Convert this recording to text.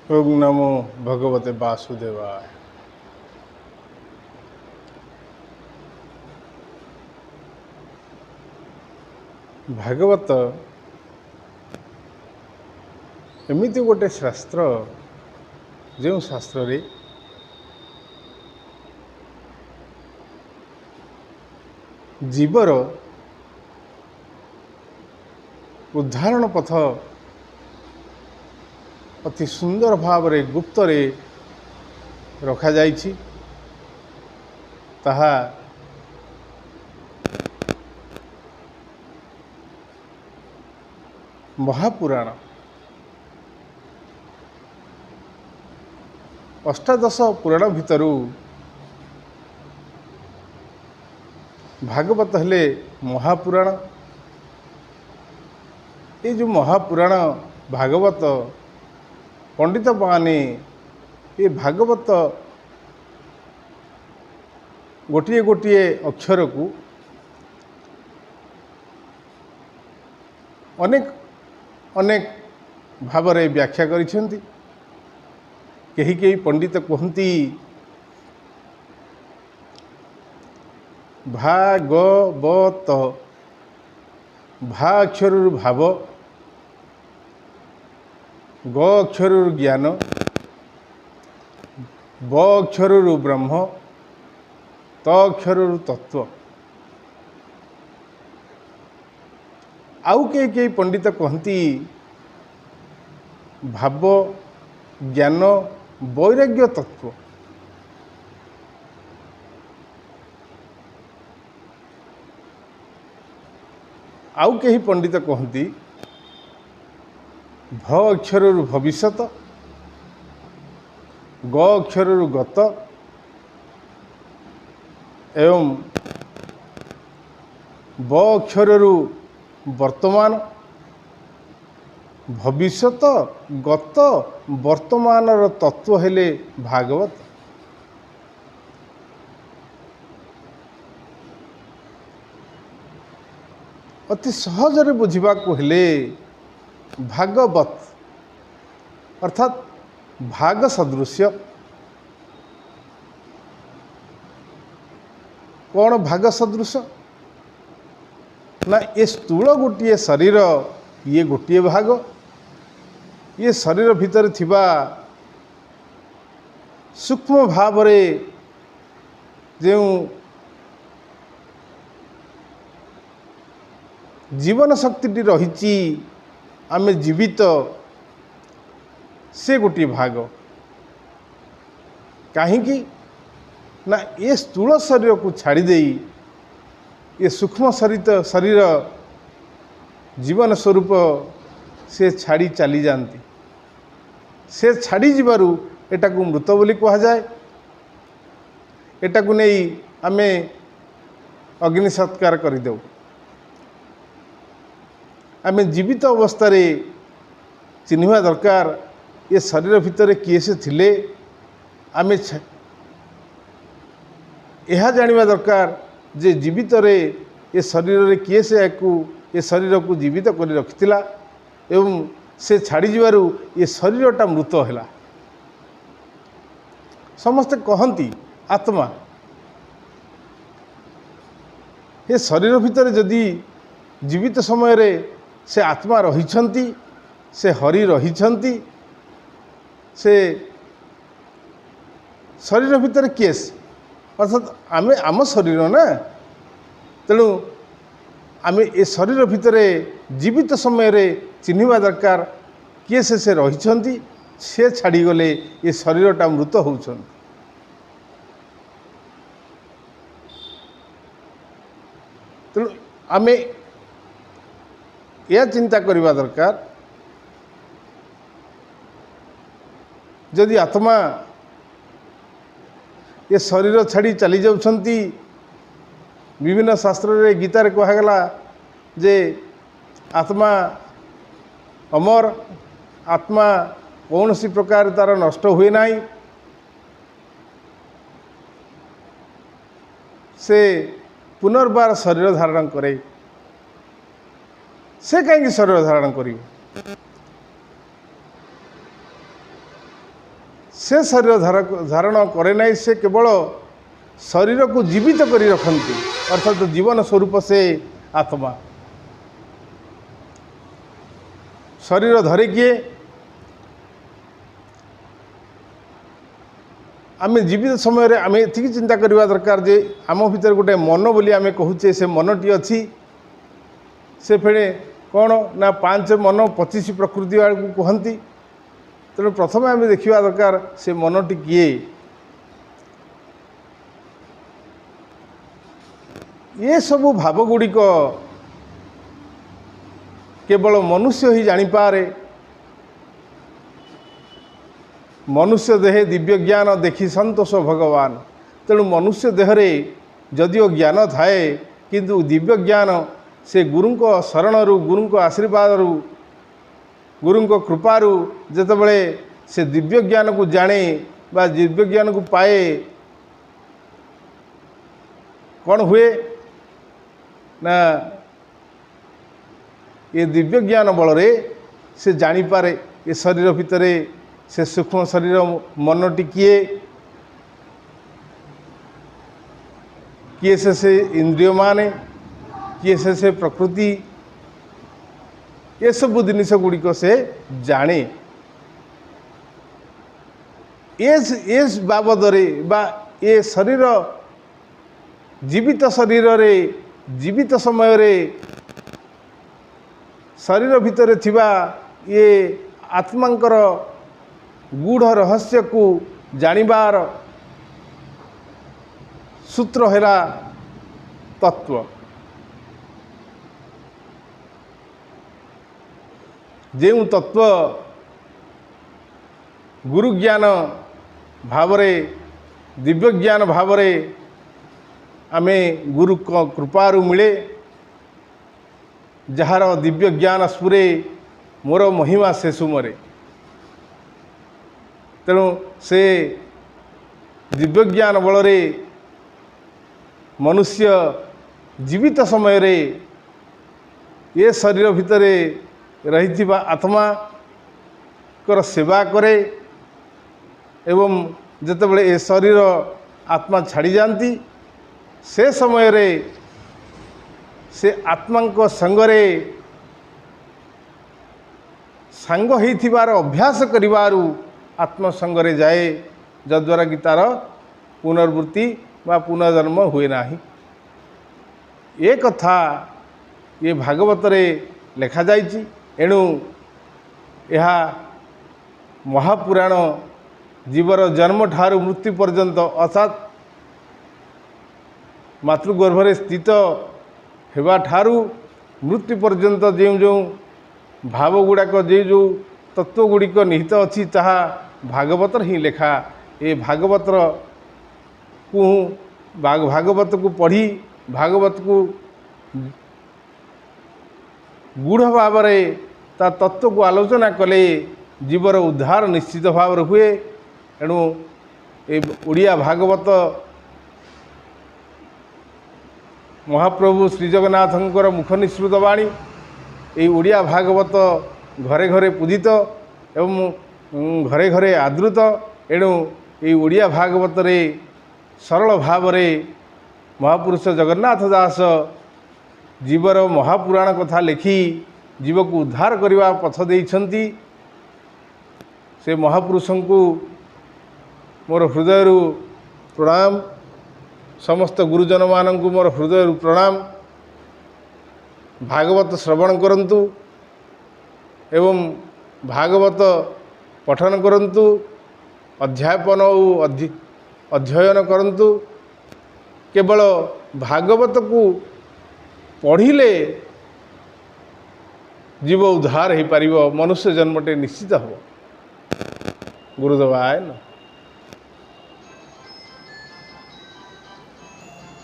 ओम नमो भगवते वासुदेवाय। भागवत एमिति गोटे शास्त्र जो शास्त्र रे जीवर उद्धारण पथ अति सुंदर भाव रे गुप्त रे रखा जाइछि। ताहा महापुराण अष्टादश पुराण भितरु भागवत हेले महापुराण। ये जो महापुराण भागवत पंडित माने ये भागवत गोटिए गोटिए अक्षर को अनेक अनेक भाव रे व्याख्या करिसेंती। केही केही पंडित कहती भागवत भा अक्षर भाव, ग अक्षर ज्ञान, ब अक्षर ब्रह्म, त अक्षर तत्व। आउ कई पंडित कहती भाव ज्ञान वैराग्य तत्व। आउ कई पंडित कहती भ अक्षर भविष्यत, ग अक्षर गत एवं ब अक्षर वर्तमान, भविष्यत गत वर्तमान तत्व हेले भागवत। अति सहजरे बुझा हेले भागवत अर्थात भाग सदृश्य। कौन भाग सदृश ना ये स्थूल गोटे शरीर, ये गोटे भाग, ये शरीर भितर थिबा सूक्ष्म भाव रे जो जीवन शक्ति रही आमे जीवित से गोटे भाग। कहीं ना ये स्थूल शरीर को छाड़ी देई ये सूक्ष्म शरीर जीवन स्वरूप से छाड़ी चली जाती। से छाड़ी जीवारु एटा को मृत बोली कहा जाए। एटा को नहीं आमे अग्नि सत्कार कर देउ। आमे जीवित अवस्था रे चिन्हवा दरकार ये शरीर भितर किए से थिले। आमे यह जानिबा दरकार जे जीवित रे ये शरीर रे किए से ये शरीर को जीवित कर रखिथिला एवं से छाड़ी जीवारु ये शरीरटा मृत हैला। समस्ते कहती आत्मा, ये शरीर भितर जदि जीवित समय रे से आत्मा रहिछंती, से हरि रहिछंती, से शरीर भितर केस अर्थात आमे आम शरीर ना, तेणु आमे ए शरीर भितर जीवित समय रे चिन्हवा दरकार किए से रहिछंती, से छाड़ी गले ये शरीरटा मृत होउछन। तेणु आमे यह चिंता करवा दरकार जदि आत्मा ये शरीर छाड़ी चली जाउछंती। विभिन्न शास्त्र रे गीतार कहगला जे आत्मा अमर, आत्मा कौन सी प्रकार तार नष्ट हुए नहीं, से पुनर्बार शरीर धारण करे। से कहीं शरीर धारण कर से शरीर धारण करे ना, से केवल शरीर को जीवित करी रखती, अर्थात जीवन स्वरूप से आत्मा। शरीर धरे किए आम जीवित समय आम ये चिंता करवा दरकार जे आम भीतर गोटे मन बोली आम कहूचे, से मनटी अच्छी से फेणे कौन ना 5 मन 25 प्रकृति आड़ को कहती। तेणु प्रथम आम देखा दरकार से मनटी किए। ये सबू भाव गुड़िक केवल मनुष्य ही जानिपारे। मनुष्य देहे दिव्य ज्ञान देखी संतोष भगवान। तेणु मनुष्य देहरे जदिओ ज्ञान थाए किंतु दिव्य ज्ञान से गुरुंक शरणरू गुरुंक आशीर्वादरू गुरुंक कृपारू जेतेबेले से दिव्य ज्ञान को जाने बा दिव्य ज्ञान को पाए कौन हुए ना ये दिव्य ज्ञान बल रे से जानिपारे ये शरीर भितरे से सूक्ष्म शरीर मनटी किए से इंद्रिय माने किए से प्रकृति ये सब जिनिस गुड़िक से जाने। ये बाबद बा ये शरीर जीवित शरीर रे जीवित समय रे शरीर भितर थिबा ये आत्मांकर गूढ़ रहस्य को जानिबार सूत्र है तत्व। जो तत्व गुरु ज्ञान भावरे दिव्य ज्ञान भावरे आमे गुरु कृपारू मिले, जार दिव्य ज्ञान स्फुरे मोर महिमा से सुमरे। तेणु से दिव्य ज्ञान बल रे मनुष्य जीवित समय रे ये शरीर भितरे रही आत्मा कर सेवा करे एवं जेतेबेले ये शरीर आत्मा छाड़ी जाती से समय रे से आत्मा को संगरे सांग होइथिबार अभ्यास करिवारु आत्मा संगरे जाए, जद्वारा कि तार पुनर्वृत्ति व पुनर्जन्म हुए नाही। ये कथा ये भागवत रे लेखा जाइछि। एणु यह महापुराण जीवर जन्म ठारू मृत्यु पर्यंत अर्थात मातृगर्भरे स्थित हेबा ठारू मृत्यु पर्यंत जो जो भाव गुड़ाक जो तत्व गुड़िक निहित अच्छी ताहा भागवत ही लेखा। ये भागवत को भागवत को पढ़ी भागवत को गूढ़ भाव ता तत्व को आलोचना कले जीवर उद्धार निश्चित भाव हुए। एणु ए ओडिया भागवत महाप्रभु श्री जगन्नाथंकर मुख निःसृत वाणी ये ओडिया भागवत घरे घरे पूजित एवं घरे घरे आदृत। एणु ये ओडिया भागवत रे सरल भाव रे महापुरुष जगन्नाथ दास जीवर महापुराण कथा लिखि जीव को उद्धार करने पथ देइछंती। से महापुरुष को मोर हृदय प्रणाम, समस्त गुरुजन मानक मोर हृदय प्रणाम। भागवत श्रवण करंतु एवं भागवत पठन करंतु, अध्यापन और अध्ययन करंतु। केवल भागवत को पढ़िले जीव उद्धार हो पारिबो, मनुष्य जन्मटे निश्चित हो। गुरुदेव आए न।